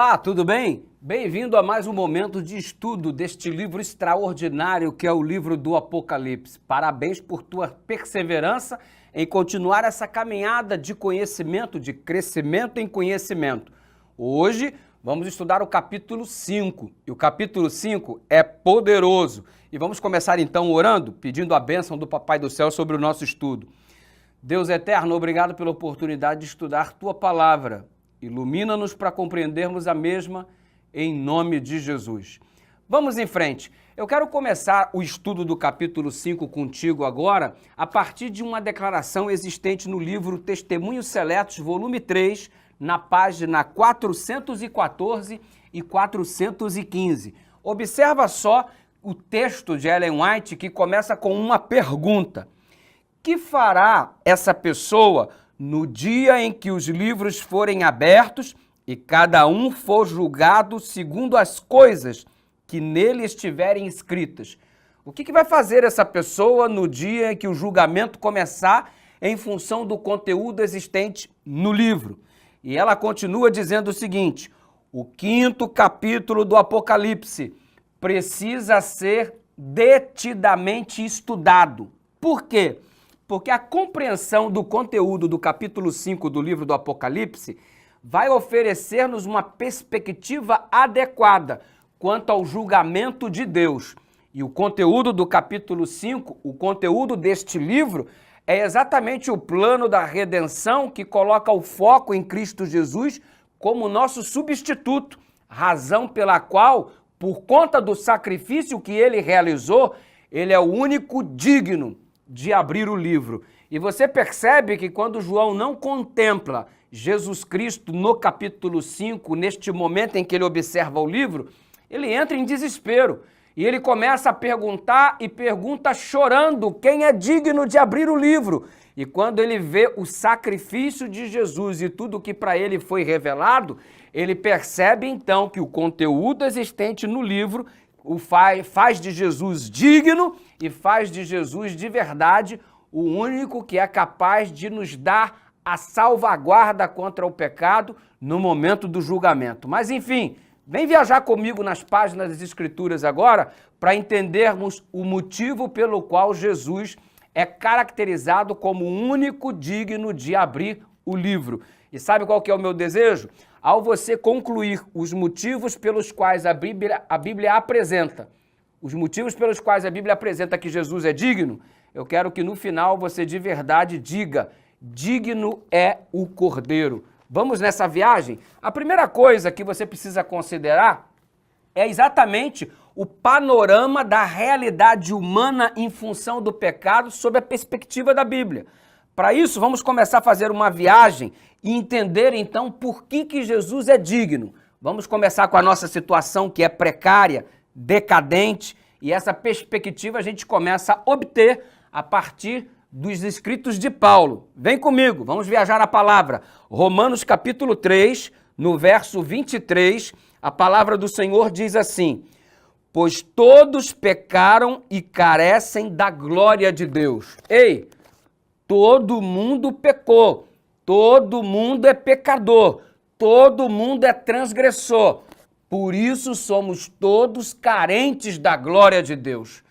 Olá, tudo bem? Bem-vindo a mais um momento de estudo deste livro extraordinário que é o livro do Apocalipse. Parabéns por tua perseverança em continuar essa caminhada de conhecimento, de crescimento em conhecimento. Hoje vamos estudar o capítulo 5 e o capítulo 5 é poderoso. E vamos começar então orando, pedindo a bênção do Papai do Céu sobre o nosso estudo. Deus eterno, obrigado pela oportunidade de estudar tua palavra. Ilumina-nos para compreendermos a mesma, em nome de Jesus. Vamos em frente. Eu quero começar o estudo do capítulo 5 contigo agora, a partir de uma declaração existente no livro Testemunhos Seletos, volume 3, na página 414 e 415. Observa só o texto de Ellen White que começa com uma pergunta. Que fará essa pessoa no dia em que os livros forem abertos e cada um for julgado segundo as coisas que nele estiverem escritas? O que vai fazer essa pessoa no dia em que o julgamento começar em função do conteúdo existente no livro? E ela continua dizendo o seguinte: o 5º capítulo do Apocalipse precisa ser detidamente estudado. Por quê? Porque a compreensão do conteúdo do capítulo 5 do livro do Apocalipse vai oferecer-nos uma perspectiva adequada quanto ao julgamento de Deus. E o conteúdo do capítulo 5, o conteúdo deste livro, é exatamente o plano da redenção que coloca o foco em Cristo Jesus como nosso substituto, razão pela qual, por conta do sacrifício que ele realizou, ele é o único digno de abrir o livro. E você percebe que quando João não contempla Jesus Cristo no capítulo 5, neste momento em que ele observa o livro, ele entra em desespero. E ele começa a perguntar e pergunta chorando quem é digno de abrir o livro. E quando ele vê o sacrifício de Jesus e tudo que para ele foi revelado, ele percebe então que o conteúdo existente no livro o faz de Jesus digno e faz de Jesus de verdade o único que é capaz de nos dar a salvaguarda contra o pecado no momento do julgamento. Mas enfim, vem viajar comigo nas páginas das Escrituras agora para entendermos o motivo pelo qual Jesus é caracterizado como o único digno de abrir o livro. E sabe qual que é o meu desejo? Ao você concluir os motivos pelos quais a Bíblia apresenta, os motivos pelos quais a Bíblia apresenta que Jesus é digno, eu quero que no final você de verdade diga: digno é o Cordeiro. Vamos nessa viagem? A primeira coisa que você precisa considerar é exatamente o panorama da realidade humana em função do pecado sob a perspectiva da Bíblia. Para isso, vamos começar a fazer uma viagem e entender, então, por que Jesus é digno. Vamos começar com a nossa situação, que é precária, decadente, e essa perspectiva a gente começa a obter a partir dos escritos de Paulo. Vem comigo, vamos viajar na palavra. Romanos capítulo 3, no verso 23, a palavra do Senhor diz assim: pois todos pecaram e carecem da glória de Deus. Ei! Todo mundo pecou, todo mundo é pecador, todo mundo é transgressor. Por isso somos todos carentes da glória de Deus.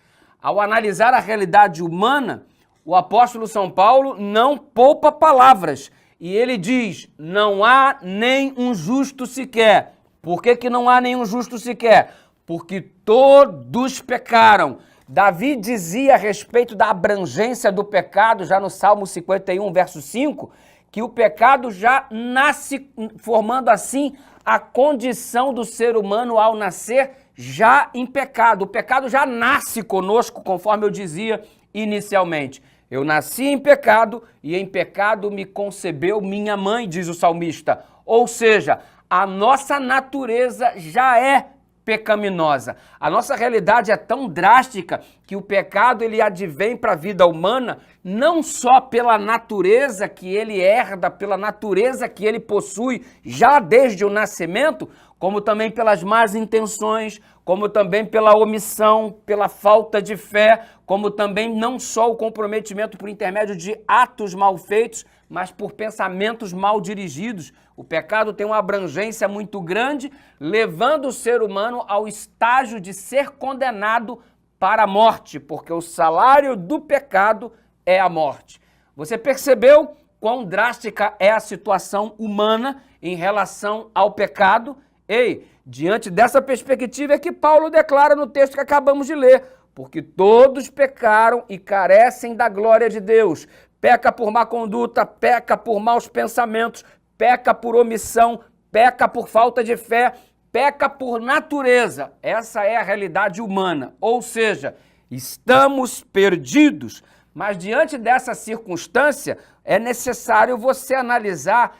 Ao analisar a realidade humana, o apóstolo São Paulo não poupa palavras. E ele diz: não há nem um justo sequer. Por que não há nenhum justo sequer? Porque todos pecaram. Davi dizia a respeito da abrangência do pecado, já no Salmo 51, verso 5, que o pecado já nasce, formando assim a condição do ser humano ao nascer já em pecado. O pecado já nasce conosco, conforme eu dizia inicialmente. Eu nasci em pecado e em pecado me concebeu minha mãe, diz o salmista. Ou seja, a nossa natureza já é pecaminosa. A nossa realidade é tão drástica que o pecado ele advém para a vida humana não só pela natureza que ele herda, pela natureza que ele possui já desde o nascimento, como também pelas más intenções, como também pela omissão, pela falta de fé, como também não só o comprometimento por intermédio de atos mal feitos, mas por pensamentos mal dirigidos. O pecado tem uma abrangência muito grande, levando o ser humano ao estágio de ser condenado para a morte, porque o salário do pecado é a morte. Você percebeu quão drástica é a situação humana em relação ao pecado? Ei, diante dessa perspectiva é que Paulo declara no texto que acabamos de ler, porque todos pecaram e carecem da glória de Deus. Peca por má conduta, peca por maus pensamentos, peca por omissão, peca por falta de fé, peca por natureza. Essa é a realidade humana, ou seja, estamos perdidos. Mas diante dessa circunstância, é necessário você analisar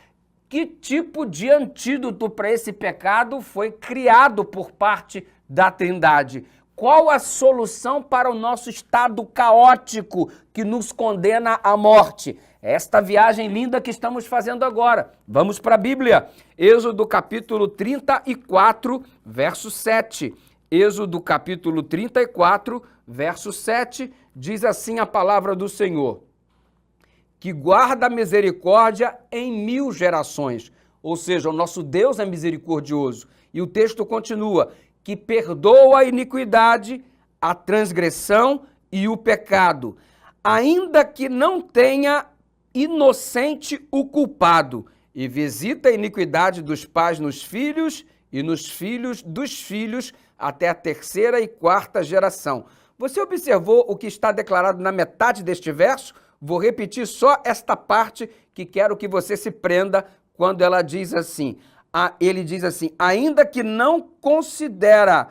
que tipo de antídoto para esse pecado foi criado por parte da Trindade. Qual a solução para o nosso estado caótico que nos condena à morte? Esta viagem linda que estamos fazendo agora. Vamos para a Bíblia. Êxodo capítulo 34, verso 7. Êxodo capítulo 34, verso 7, diz assim a palavra do Senhor: que guarda a misericórdia em 1000 gerações. Ou seja, o nosso Deus é misericordioso. E o texto continua: que perdoa a iniquidade, a transgressão e o pecado, ainda que não tenha inocente o culpado, e visita a iniquidade dos pais nos filhos e nos filhos dos filhos até a 3ª e 4ª geração. Você observou o que está declarado na metade deste verso? Vou repetir só esta parte que quero que você se prenda quando ela diz assim. Ele diz assim: ainda que não considera,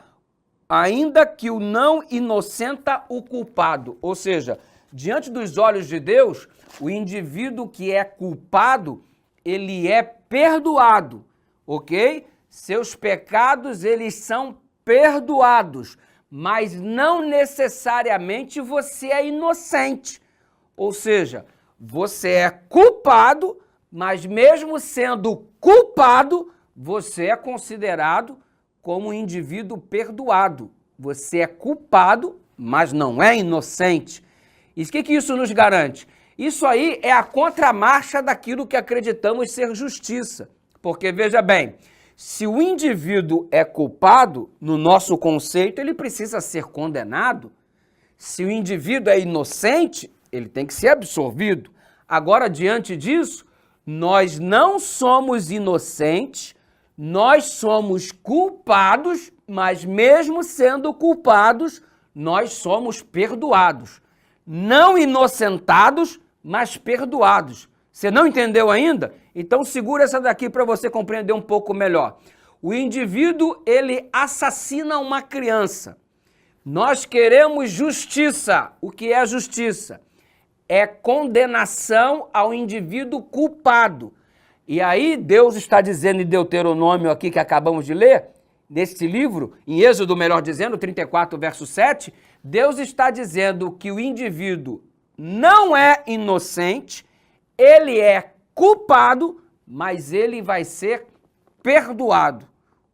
ainda que o não inocenta o culpado. Ou seja, diante dos olhos de Deus, o indivíduo que é culpado, ele é perdoado, ok? Seus pecados, eles são perdoados, mas não necessariamente você é inocente. Ou seja, você é culpado, mas mesmo sendo culpado, você é considerado como um indivíduo perdoado. Você é culpado, mas não é inocente. E o que isso nos garante? Isso aí é a contramarcha daquilo que acreditamos ser justiça. Porque, veja bem, se o indivíduo é culpado, no nosso conceito, ele precisa ser condenado. Se o indivíduo é inocente, ele tem que ser absolvido. Agora, diante disso, nós não somos inocentes, nós somos culpados, mas mesmo sendo culpados, nós somos perdoados. Não inocentados, mas perdoados. Você não entendeu ainda? Então segura essa daqui para você compreender um pouco melhor. O indivíduo, ele assassina uma criança. Nós queremos justiça. O que é justiça? É condenação ao indivíduo culpado. E aí Deus está dizendo em Deuteronômio aqui que acabamos de ler, nesse livro, em Êxodo, melhor dizendo, 34, verso 7, Deus está dizendo que o indivíduo não é inocente, ele é culpado, mas ele vai ser perdoado.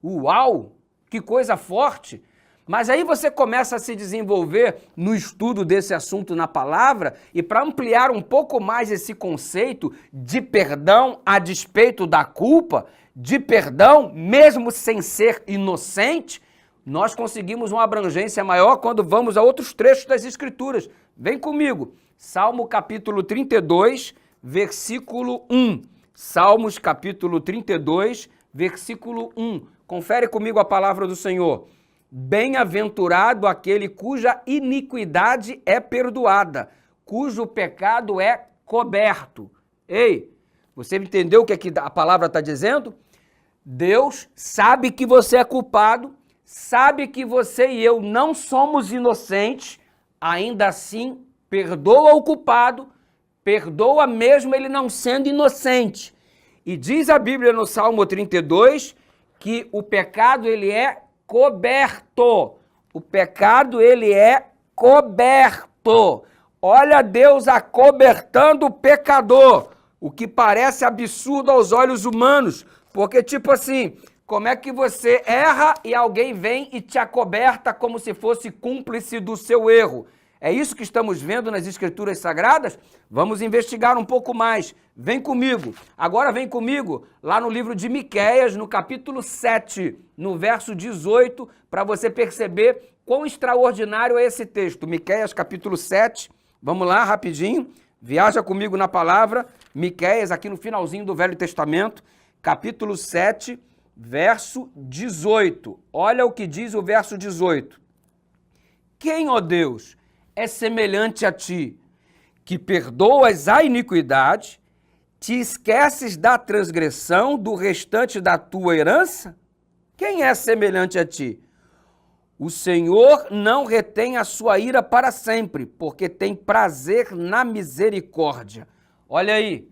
Uau, que coisa forte! Mas aí você começa a se desenvolver no estudo desse assunto na palavra, e para ampliar um pouco mais esse conceito de perdão a despeito da culpa, de perdão mesmo sem ser inocente, nós conseguimos uma abrangência maior quando vamos a outros trechos das Escrituras. Vem comigo, Salmo capítulo 32, versículo 1. Salmos capítulo 32, versículo 1. Confere comigo a palavra do Senhor. Bem-aventurado aquele cuja iniquidade é perdoada, cujo pecado é coberto. Ei, você entendeu o que a palavra está dizendo? Deus sabe que você é culpado, sabe que você e eu não somos inocentes, ainda assim perdoa o culpado, perdoa mesmo ele não sendo inocente. E diz a Bíblia no Salmo 32 que o pecado ele é coberto. O pecado, ele é coberto. Olha Deus acobertando o pecador, o que parece absurdo aos olhos humanos, porque tipo assim, Como é que você erra e alguém vem e te acoberta como se fosse cúmplice do seu erro? É isso que estamos vendo nas Escrituras Sagradas? Vamos investigar um pouco mais. Vem comigo. Agora vem comigo lá no livro de Miqueias, no capítulo 7, no verso 18, para você perceber quão extraordinário é esse texto. Miqueias, capítulo 7. Vamos lá, rapidinho. Viaja comigo na palavra. Miqueias, aqui no finalzinho do Velho Testamento, capítulo 7, verso 18. Olha o que diz o verso 18. Quem, ó Deus, é semelhante a ti, que perdoas a iniquidade, te esqueces da transgressão do restante da tua herança? Quem é semelhante a ti? O Senhor não retém a sua ira para sempre, porque tem prazer na misericórdia. Olha aí,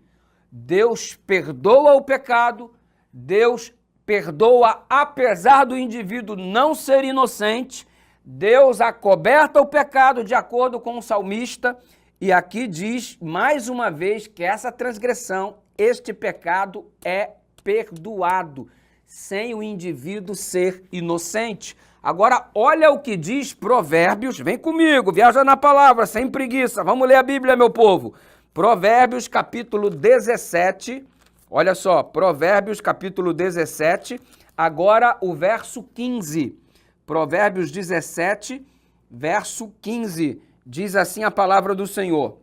Deus perdoa o pecado, Deus perdoa apesar do indivíduo não ser inocente, Deus acoberta o pecado de acordo com o salmista, e aqui diz mais uma vez que essa transgressão, este pecado é perdoado, sem o indivíduo ser inocente. Agora, olha o que diz Provérbios, vem comigo, viaja na palavra, sem preguiça, vamos ler a Bíblia, meu povo. Provérbios, capítulo 17, olha só, Provérbios, capítulo 17, agora o verso 15. Provérbios 17, verso 15, diz assim a palavra do Senhor.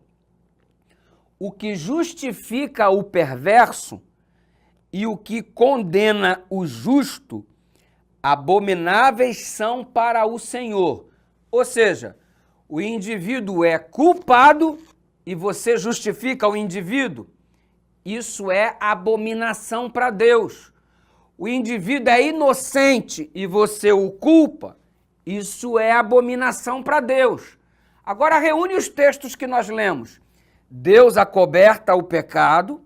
O que justifica o perverso e o que condena o justo, abomináveis são para o Senhor. Ou seja, o indivíduo é culpado e você justifica o indivíduo. Isso é abominação para Deus. O indivíduo é inocente e você o culpa, isso é abominação para Deus. Agora reúne os textos que nós lemos. Deus acoberta o pecado,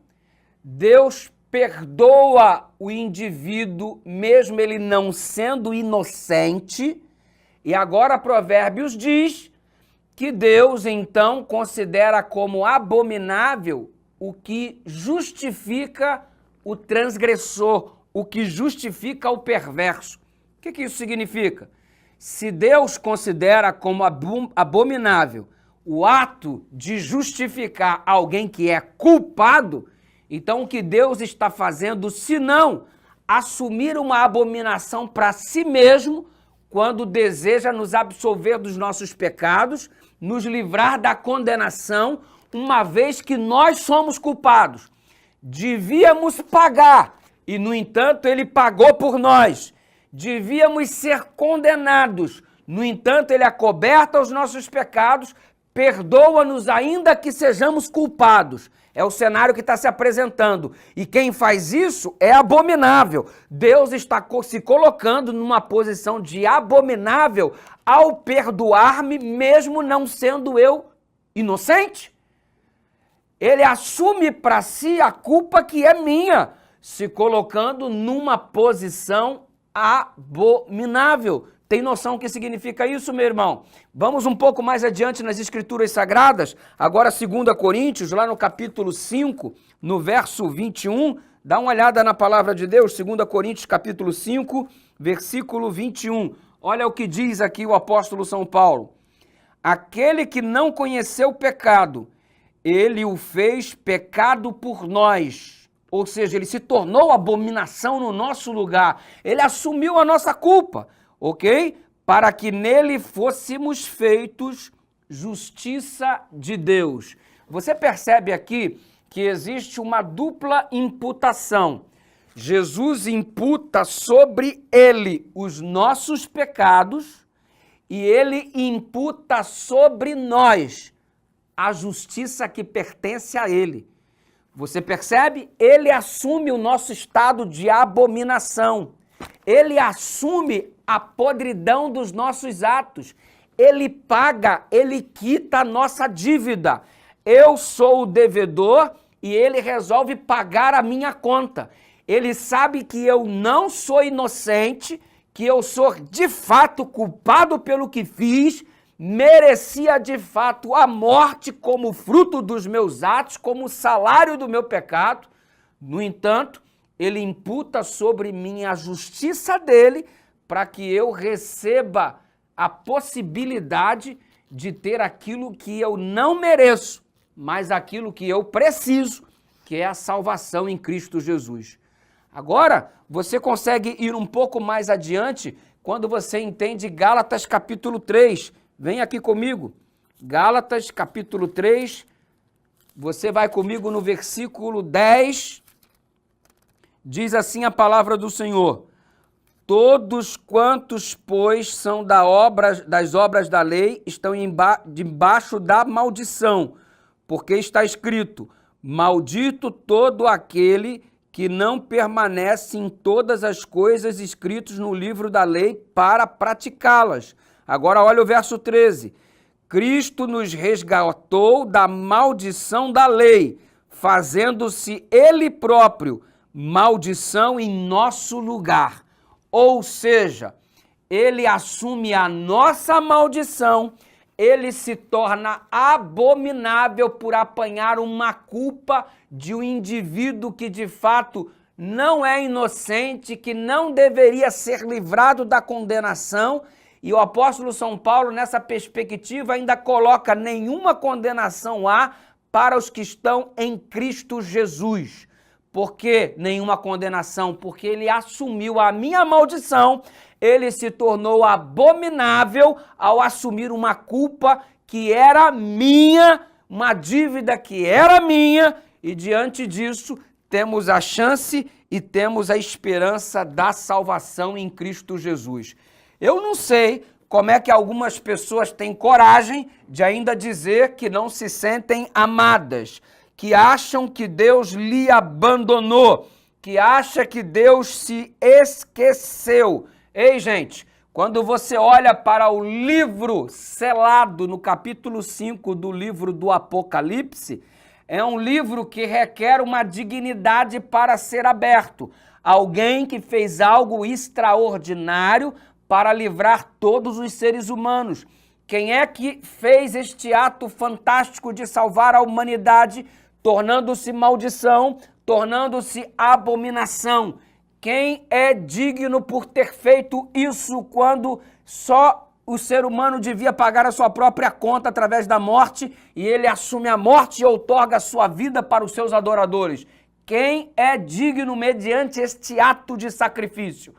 Deus perdoa o indivíduo, mesmo ele não sendo inocente, e agora Provérbios diz que Deus então considera como abominável o que justifica o transgressor, o que justifica o perverso. O que isso significa? Se Deus considera como abominável o ato de justificar alguém que é culpado, então o que Deus está fazendo, se não assumir uma abominação para si mesmo, quando deseja nos absolver dos nossos pecados, nos livrar da condenação, uma vez que nós somos culpados. Devíamos pagar, e, no entanto, ele pagou por nós. Devíamos ser condenados. No entanto, ele acoberta os nossos pecados, perdoa-nos ainda que sejamos culpados. É o cenário que está se apresentando. E quem faz isso é abominável. Deus está se colocando numa posição de abominável ao perdoar-me, mesmo não sendo eu inocente. Ele assume para si a culpa que é minha, se colocando numa posição abominável. Tem noção o que significa isso, meu irmão? Vamos um pouco mais adiante nas Escrituras Sagradas, agora 2 Coríntios, lá no capítulo 5, no verso 21, dá uma olhada na palavra de Deus, 2 Coríntios capítulo 5, versículo 21. Olha o que diz aqui o apóstolo São Paulo. Aquele que não conheceu o pecado, ele o fez pecado por nós. Ou seja, ele se tornou abominação no nosso lugar. Ele assumiu a nossa culpa, ok? Para que nele fôssemos feitos justiça de Deus. Você percebe aqui que existe uma dupla imputação. Jesus imputa sobre ele os nossos pecados e ele imputa sobre nós a justiça que pertence a ele. Você percebe? Ele assume o nosso estado de abominação. Ele assume a podridão dos nossos atos. Ele paga, ele quita a nossa dívida. Eu sou o devedor e ele resolve pagar a minha conta. Ele sabe que eu não sou inocente, que eu sou de fato culpado pelo que fiz, merecia de fato a morte como fruto dos meus atos, como salário do meu pecado. No entanto, ele imputa sobre mim a justiça dele para que eu receba a possibilidade de ter aquilo que eu não mereço, mas aquilo que eu preciso, que é a salvação em Cristo Jesus. Agora, você consegue ir um pouco mais adiante quando você entende Gálatas capítulo 3. Vem aqui comigo. Gálatas capítulo 3, você vai comigo no versículo 10, diz assim a palavra do Senhor: todos quantos, pois, são das obras da lei, estão debaixo da maldição, porque está escrito: maldito todo aquele que não permanece em todas as coisas escritas no livro da lei para praticá-las. Agora olha o verso 13. Cristo nos resgatou da maldição da lei, fazendo-se ele próprio maldição em nosso lugar. Ou seja, ele assume a nossa maldição, ele se torna abominável por apanhar uma culpa de um indivíduo que de fato não é inocente, que não deveria ser livrado da condenação. E o apóstolo São Paulo, nessa perspectiva, ainda coloca: nenhuma condenação há para os que estão em Cristo Jesus. Por que nenhuma condenação? Porque ele assumiu a minha maldição, ele se tornou abominável ao assumir uma culpa que era minha, uma dívida que era minha, e diante disso temos a chance e temos a esperança da salvação em Cristo Jesus. Eu não sei como é que algumas pessoas têm coragem de ainda dizer que não se sentem amadas, que acham que Deus lhe abandonou, que acha que Deus se esqueceu. Ei, gente, quando você olha para o livro selado no capítulo 5 do livro do Apocalipse, é um livro que requer uma dignidade para ser aberto. Alguém que fez algo extraordinário para livrar todos os seres humanos. Quem é que fez este ato fantástico de salvar a humanidade, tornando-se maldição, tornando-se abominação? Quem é digno por ter feito isso quando só o ser humano devia pagar a sua própria conta através da morte, e ele assume a morte e outorga a sua vida para os seus adoradores? Quem é digno mediante este ato de sacrifício?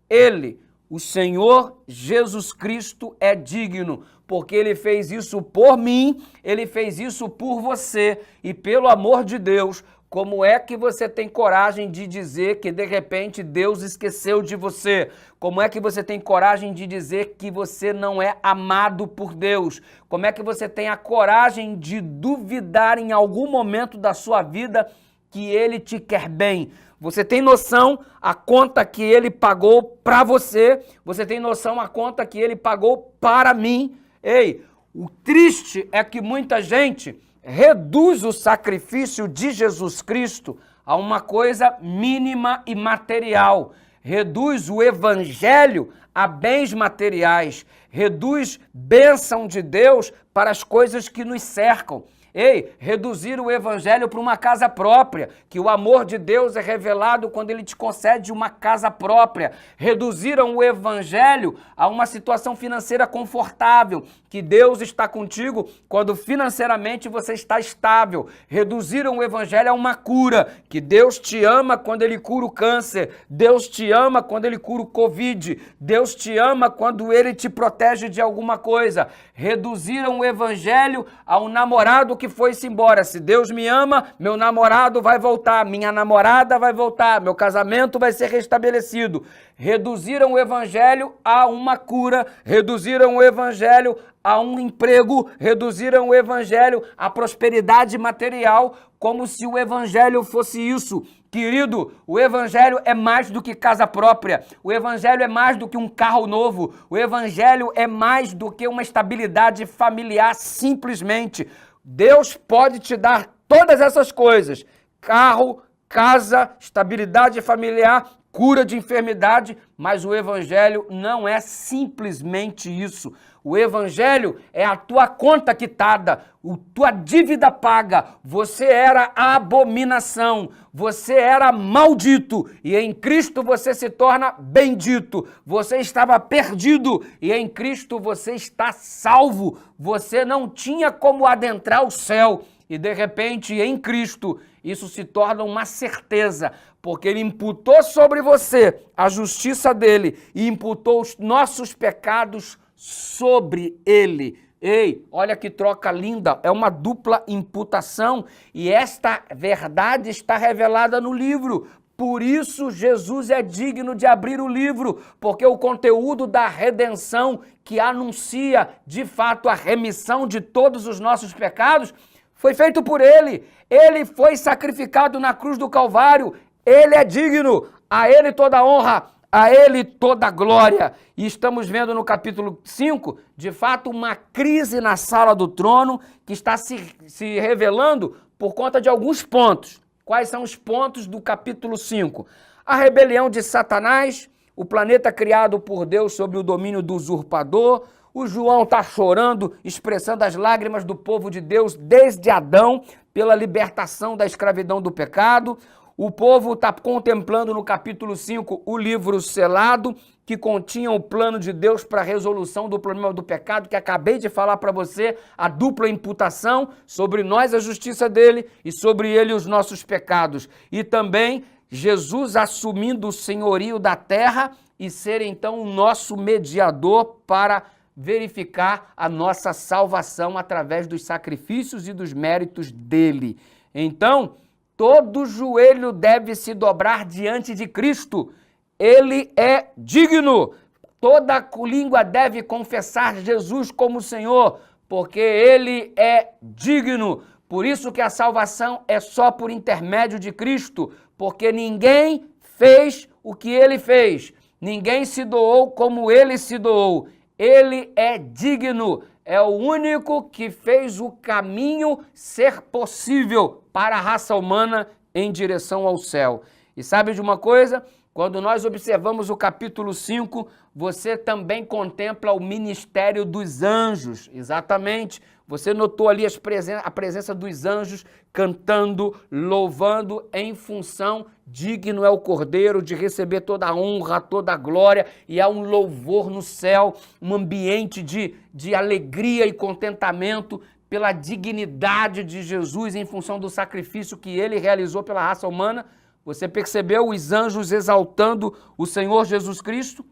Ele, o Senhor Jesus Cristo, é digno, porque ele fez isso por mim, ele fez isso por você. E pelo amor de Deus, como é que você tem coragem de dizer que de repente Deus esqueceu de você? Como é que você tem coragem de dizer que você não é amado por Deus? Como é que você tem a coragem de duvidar em algum momento da sua vida que ele te quer bem? Você tem noção a conta que ele pagou para você? Você tem noção a conta que ele pagou para mim? Ei, o triste é que muita gente reduz o sacrifício de Jesus Cristo a uma coisa mínima e material. Reduz o evangelho a bens materiais. Reduz bênção de Deus para as coisas que nos cercam. Ei, reduzir o evangelho para uma casa própria, que o amor de Deus é revelado quando ele te concede uma casa própria. Reduziram o evangelho a uma situação financeira confortável, que Deus está contigo quando financeiramente você está estável. Reduziram o evangelho a uma cura, que Deus te ama quando ele cura o câncer, Deus te ama quando ele cura o Covid, Deus te ama quando ele te protege de alguma coisa. Reduziram o evangelho a um namorado que foi-se embora. Se Deus me ama, meu namorado vai voltar, minha namorada vai voltar, meu casamento vai ser restabelecido. Reduziram o evangelho a uma cura, reduziram o evangelho a um emprego, reduziram o evangelho à prosperidade material, como se o evangelho fosse isso. Querido, o evangelho é mais do que casa própria, o evangelho é mais do que um carro novo, o evangelho é mais do que uma estabilidade familiar simplesmente. Deus pode te dar todas essas coisas: carro, casa, estabilidade familiar, cura de enfermidade, mas o evangelho não é simplesmente isso. O evangelho é a tua conta quitada, a tua dívida paga. Você era abominação, você era maldito e em Cristo você se torna bendito. Você estava perdido e em Cristo você está salvo. Você não tinha como adentrar o céu e de repente em Cristo isso se torna uma certeza, porque ele imputou sobre você a justiça dele e imputou os nossos pecados sobre ele. Ei, olha que troca linda, é uma dupla imputação e esta verdade está revelada no livro. Por isso Jesus é digno de abrir o livro, porque o conteúdo da redenção que anuncia de fato a remissão de todos os nossos pecados foi feito por ele. Ele foi sacrificado na cruz do Calvário. Ele é digno. A ele toda honra, a ele toda glória. E estamos vendo no capítulo 5, de fato, uma crise na sala do trono que está se revelando por conta de alguns pontos. Quais são os pontos do capítulo 5? A rebelião de Satanás, o planeta criado por Deus sob o domínio do usurpador. O João está chorando, expressando as lágrimas do povo de Deus desde Adão, pela libertação da escravidão do pecado. O povo está contemplando no capítulo 5 o livro selado, que continha o plano de Deus para a resolução do problema do pecado, que acabei de falar para você, a dupla imputação, sobre nós a justiça dele e sobre ele os nossos pecados. E também Jesus assumindo o senhorio da terra e ser então o nosso mediador para verificar a nossa salvação através dos sacrifícios e dos méritos dele. Então, todo joelho deve se dobrar diante de Cristo. Ele é digno. Toda língua deve confessar Jesus como Senhor, porque ele é digno. Por isso que a salvação é só por intermédio de Cristo, porque ninguém fez o que ele fez. Ninguém se doou como ele se doou. Ele é digno, é o único que fez o caminho ser possível para a raça humana em direção ao céu. E sabe de uma coisa? Quando nós observamos o capítulo 5, você também contempla o ministério dos anjos, exatamente. Você notou ali a presença dos anjos cantando, louvando em função, digno é o Cordeiro de receber toda a honra, toda a glória, e há um louvor no céu, um ambiente de alegria e contentamento pela dignidade de Jesus em função do sacrifício que ele realizou pela raça humana. Você percebeu os anjos exaltando o Senhor Jesus Cristo?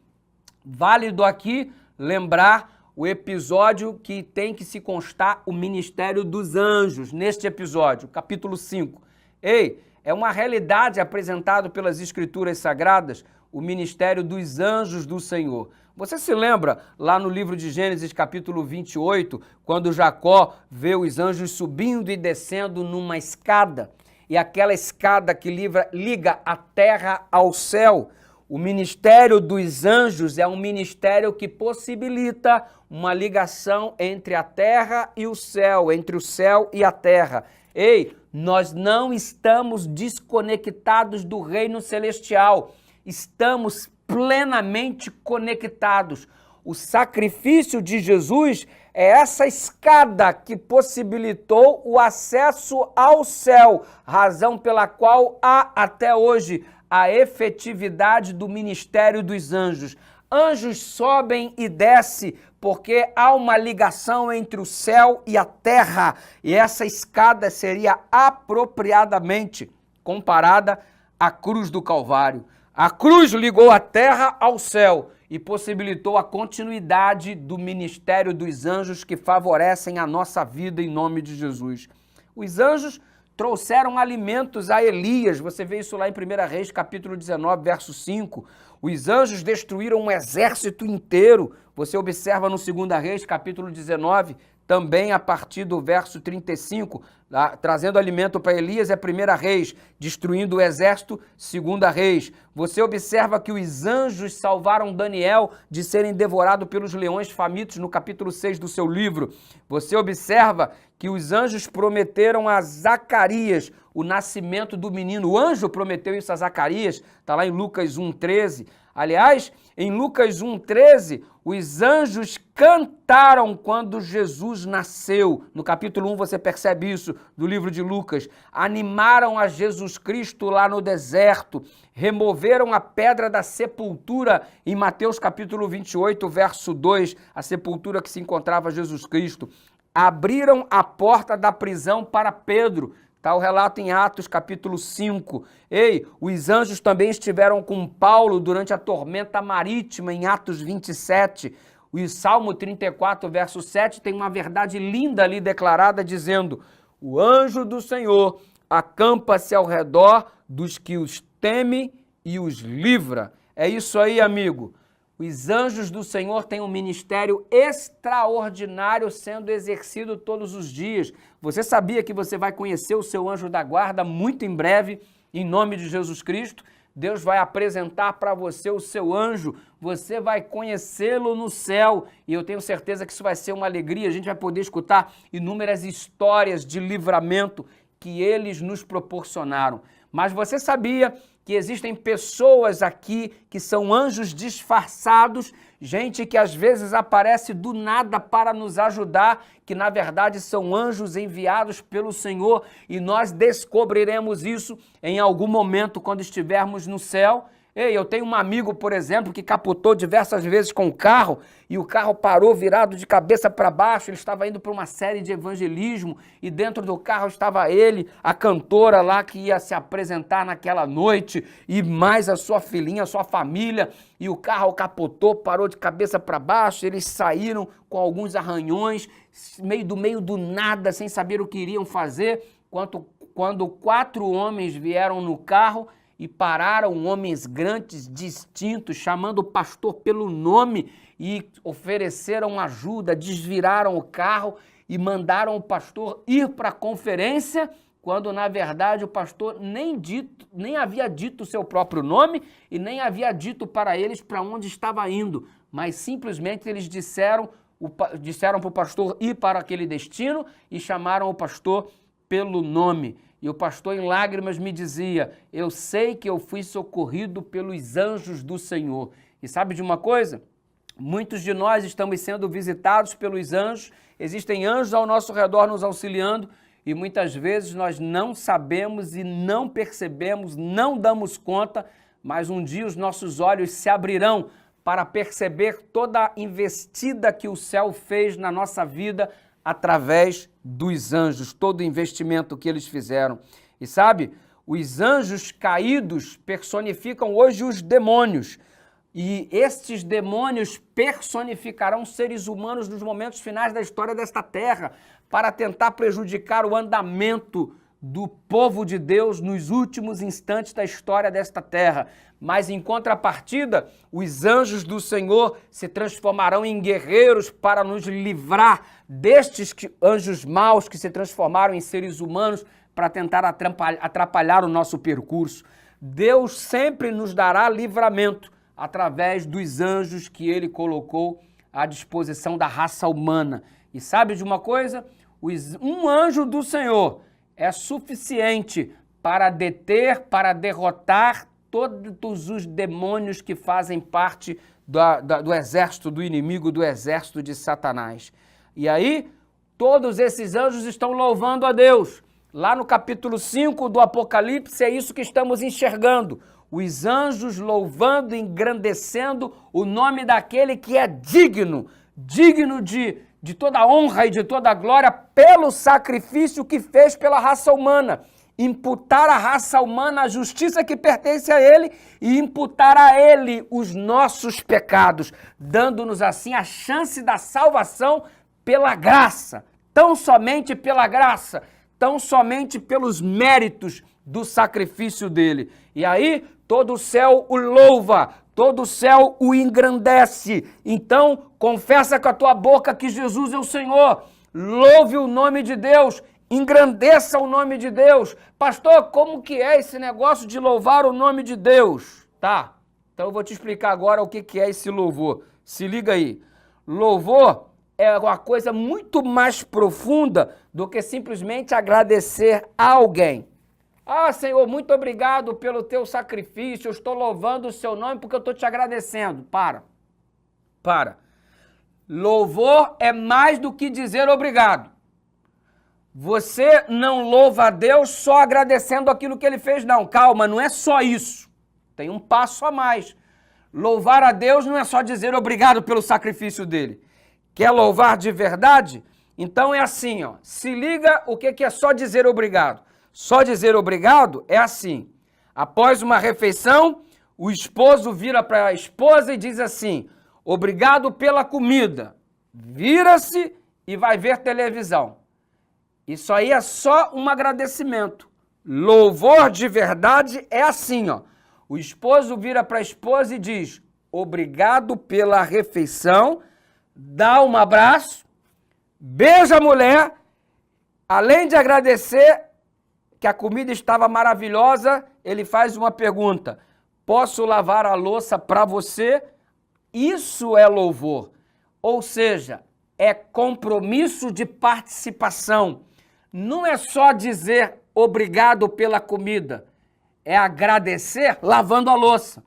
Válido aqui lembrar o episódio que tem que se constar o ministério dos anjos, neste episódio, capítulo 5. Ei, é uma realidade apresentada pelas Escrituras Sagradas, o ministério dos anjos do Senhor. Você se lembra lá no livro de Gênesis, capítulo 28, quando Jacó vê os anjos subindo e descendo numa escada, e aquela escada que liga a terra ao céu? O ministério dos anjos é um ministério que possibilita uma ligação entre a terra e o céu, entre o céu e a terra. Ei, nós não estamos desconectados do reino celestial, estamos plenamente conectados. O sacrifício de Jesus é essa escada que possibilitou o acesso ao céu, razão pela qual há até hoje a efetividade do ministério dos anjos. Anjos sobem e descem porque há uma ligação entre o céu e a terra, e essa escada seria apropriadamente comparada à cruz do Calvário. A cruz ligou a terra ao céu e possibilitou a continuidade do ministério dos anjos que favorecem a nossa vida em nome de Jesus. Os anjos trouxeram alimentos a Elias, você vê isso lá em 1 Reis, capítulo 19, verso 5. Os anjos destruíram um exército inteiro, você observa no 2 Reis, capítulo 19, também a partir do verso 35, trazendo alimento para Elias, é 1 Reis, destruindo o exército, 2 Reis. Você observa que os anjos salvaram Daniel de serem devorados pelos leões famintos no capítulo 6 do seu livro. Você observa que os anjos prometeram a Zacarias o nascimento do menino. O anjo prometeu isso a Zacarias, está lá em Lucas 1,13. Aliás, em Lucas 1,13, os anjos cantaram quando Jesus nasceu. No capítulo 1 você percebe isso, do livro de Lucas. Animaram a Jesus Cristo lá no deserto, removeram a pedra da sepultura em Mateus capítulo 28, verso 2, a sepultura que se encontrava Jesus Cristo. Abriram a porta da prisão para Pedro. Está o relato em Atos, capítulo 5. Ei, os anjos também estiveram com Paulo durante a tormenta marítima, em Atos 27. O Salmo 34, verso 7, tem uma verdade linda ali declarada, dizendo: o anjo do Senhor acampa-se ao redor dos que os teme e os livra. É isso aí, amigo. Os anjos do Senhor têm um ministério extraordinário sendo exercido todos os dias. Você sabia que você vai conhecer o seu anjo da guarda muito em breve, em nome de Jesus Cristo? Deus vai apresentar para você o seu anjo, você vai conhecê-lo no céu, e eu tenho certeza que isso vai ser uma alegria. A gente vai poder escutar inúmeras histórias de livramento que eles nos proporcionaram. Mas você sabia que existem pessoas aqui que são anjos disfarçados, gente que às vezes aparece do nada para nos ajudar, que na verdade são anjos enviados pelo Senhor, e nós descobriremos isso em algum momento quando estivermos no céu. Ei, eu tenho um amigo, por exemplo, que capotou diversas vezes com o carro e o carro parou virado de cabeça para baixo. Ele estava indo para uma série de evangelismo e dentro do carro estava ele, a cantora lá que ia se apresentar naquela noite e mais a sua filhinha, a sua família, e o carro capotou, parou de cabeça para baixo. Eles saíram com alguns arranhões, meio do nada, sem saber o que iriam fazer, quando 4 homens vieram no carro e pararam, homens grandes, distintos, chamando o pastor pelo nome e ofereceram ajuda, desviraram o carro e mandaram o pastor ir para a conferência, quando na verdade o pastor nem havia dito o seu próprio nome e nem havia dito para eles para onde estava indo, mas simplesmente eles disseram para o pastor ir para aquele destino e chamaram o pastor pelo nome. E o pastor em lágrimas me dizia: eu sei que eu fui socorrido pelos anjos do Senhor. E sabe de uma coisa? Muitos de nós estamos sendo visitados pelos anjos, existem anjos ao nosso redor nos auxiliando, e muitas vezes nós não sabemos e não percebemos, não damos conta, mas um dia os nossos olhos se abrirão para perceber toda a investida que o céu fez na nossa vida através dos anjos, todo o investimento que eles fizeram. E sabe, os anjos caídos personificam hoje os demônios, e estes demônios personificarão seres humanos nos momentos finais da história desta terra, para tentar prejudicar o andamento do povo de Deus nos últimos instantes da história desta terra. Mas em contrapartida, os anjos do Senhor se transformarão em guerreiros para nos livrar destes anjos maus que se transformaram em seres humanos para tentar atrapalhar o nosso percurso. Deus sempre nos dará livramento através dos anjos que Ele colocou à disposição da raça humana. E sabe de uma coisa? Um anjo do Senhor é suficiente para deter, para derrotar todos os demônios que fazem parte do exército do inimigo, do exército de Satanás. E aí, todos esses anjos estão louvando a Deus. Lá no capítulo 5 do Apocalipse, é isso que estamos enxergando. Os anjos louvando, engrandecendo o nome daquele que é digno de toda honra e de toda glória pelo sacrifício que fez pela raça humana. Imputar à raça humana a justiça que pertence a ele e imputar a ele os nossos pecados, dando-nos assim a chance da salvação pela graça, tão somente pela graça, tão somente pelos méritos do sacrifício dele. E aí todo o céu o louva, todo o céu o engrandece. Então confessa com a tua boca que Jesus é o Senhor, louve o nome de Deus, engrandeça o nome de Deus. Pastor, como que é esse negócio de louvar o nome de Deus? Tá, então eu vou te explicar agora o que é esse louvor. Se liga aí. Louvor é uma coisa muito mais profunda do que simplesmente agradecer a alguém. Ah, Senhor, muito obrigado pelo teu sacrifício, eu estou louvando o seu nome porque eu estou te agradecendo. Para. Louvor é mais do que dizer obrigado. Você não louva a Deus só agradecendo aquilo que Ele fez, não. Calma, não é só isso. Tem um passo a mais. Louvar a Deus não é só dizer obrigado pelo sacrifício dele. Quer louvar de verdade? Então é assim, ó. Se liga o que é só dizer obrigado. Só dizer obrigado é assim. Após uma refeição, o esposo vira para a esposa e diz assim: obrigado pela comida. Vira-se e vai ver televisão. Isso aí é só um agradecimento. Louvor de verdade é assim, ó. O esposo vira para a esposa e diz: obrigado pela refeição, dá um abraço, beija a mulher, além de agradecer que a comida estava maravilhosa, ele faz uma pergunta: posso lavar a louça para você? Isso é louvor, ou seja, é compromisso de participação. Não é só dizer obrigado pela comida, é agradecer lavando a louça.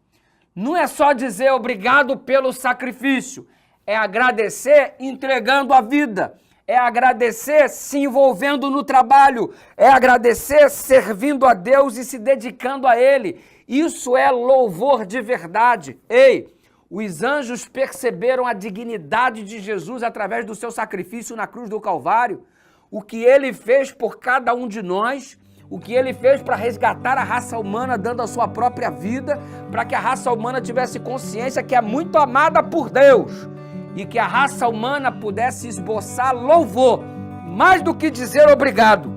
Não é só dizer obrigado pelo sacrifício, é agradecer entregando a vida, é agradecer se envolvendo no trabalho, é agradecer servindo a Deus e se dedicando a Ele. Isso é louvor de verdade. Ei, os anjos perceberam a dignidade de Jesus através do seu sacrifício na cruz do Calvário, o que Ele fez por cada um de nós, o que Ele fez para resgatar a raça humana dando a sua própria vida, para que a raça humana tivesse consciência que é muito amada por Deus e que a raça humana pudesse esboçar louvor, mais do que dizer obrigado,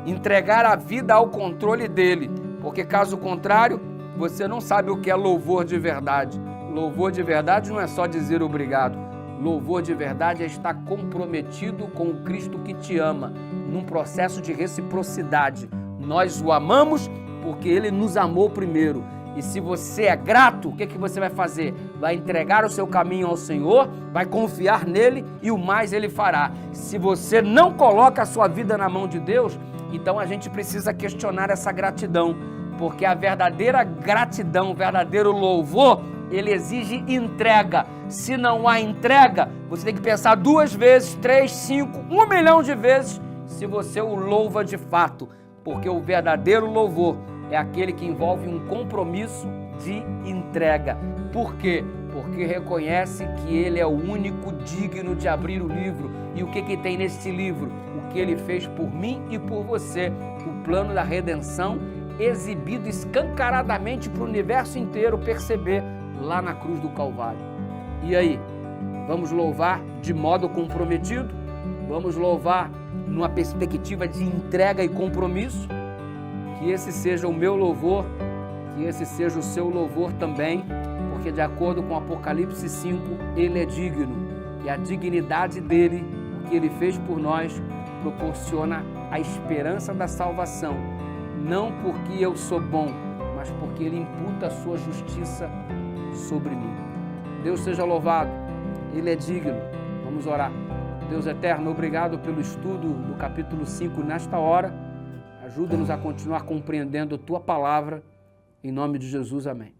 entregar a vida ao controle dele, porque caso contrário, você não sabe o que é louvor de verdade. Louvor de verdade não é só dizer obrigado. Louvor de verdade é estar comprometido com o Cristo que te ama, num processo de reciprocidade. Nós o amamos porque Ele nos amou primeiro. E se você é grato, o que você vai fazer? Vai entregar o seu caminho ao Senhor, vai confiar nele e o mais Ele fará. Se você não coloca a sua vida na mão de Deus, então a gente precisa questionar essa gratidão, porque a verdadeira gratidão, o verdadeiro louvor, ele exige entrega. Se não há entrega, você tem que pensar 2 vezes, 3, 5, 1 milhão de vezes se você o louva de fato, porque o verdadeiro louvor é aquele que envolve um compromisso de entrega. Por quê? Porque reconhece que Ele é o único digno de abrir o livro. E o que tem nesse livro? O que Ele fez por mim e por você. O plano da redenção exibido escancaradamente para o universo inteiro perceber lá na cruz do Calvário. E aí? Vamos louvar de modo comprometido? Vamos louvar numa perspectiva de entrega e compromisso? Que esse seja o meu louvor, que esse seja o seu louvor também, porque de acordo com Apocalipse 5, Ele é digno, e a dignidade dEle, o que Ele fez por nós, proporciona a esperança da salvação, não porque eu sou bom, mas porque Ele imputa a sua justiça sobre mim. Deus seja louvado, Ele é digno. Vamos orar. Deus eterno, obrigado pelo estudo do capítulo 5 nesta hora. Ajuda-nos a continuar compreendendo Tua palavra. Em nome de Jesus, amém.